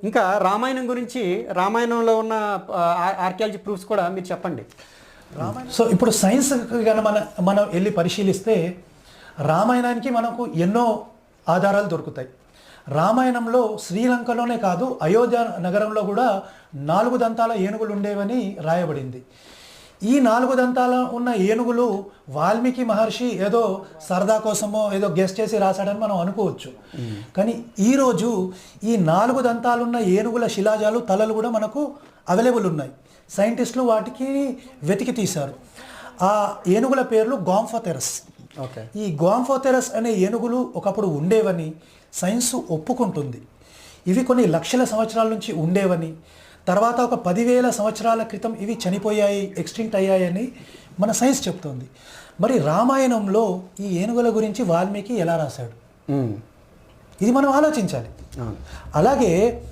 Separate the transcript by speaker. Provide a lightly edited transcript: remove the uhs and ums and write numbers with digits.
Speaker 1: ఇంకా రామాయణం గురించి, రామాయణంలో ఉన్న ఆర్కియాలజీ ప్రూఫ్స్ కూడా మీరు చెప్పండి.
Speaker 2: సో ఇప్పుడు సైన్స్ కనుక మనం వెళ్ళి పరిశీలిస్తే రామాయణానికి మనకు ఎన్నో ఆధారాలు దొరుకుతాయి. రామాయణంలో శ్రీలంకలోనే కాదు, అయోధ్య నగరంలో కూడా 4 దంతాల ఏనుగులు ఉండేవని రాయబడింది. ఈ 4 దంతాల ఉన్న ఏనుగులు వాల్మీకి మహర్షి ఏదో సరదా కోసమో ఏదో గెస్ట్ చేసి రాశాడని మనం అనుకోవచ్చు. కానీ ఈరోజు ఈ 4 దంతాలున్న ఏనుగుల శిలాజాలు, తలలు కూడా మనకు అవైలబుల్ ఉన్నాయి. సైంటిస్టులు వాటికి వెతికి తీశారు. ఆ ఏనుగుల పేర్లు గాంఫోథెరస్.
Speaker 1: ఓకే.
Speaker 2: ఈ గాంఫోథెరస్ అనే ఏనుగులు ఒకప్పుడు ఉండేవని సైన్స్ ఒప్పుకుంటుంది. ఇవి కొన్ని లక్షల సంవత్సరాల నుంచి ఉండేవని, తర్వాత ఒక 10,000 సంవత్సరాల క్రితం ఇవి చనిపోయాయి, ఎక్స్టింక్ట్ అయ్యాయని మన సైన్స్ చెప్తుంది. మరి రామాయణంలో ఈ ఏనుగుల గురించి వాల్మీకి ఎలా రాశాడు? ఇది మనం ఆలోచించాలి. అలాగే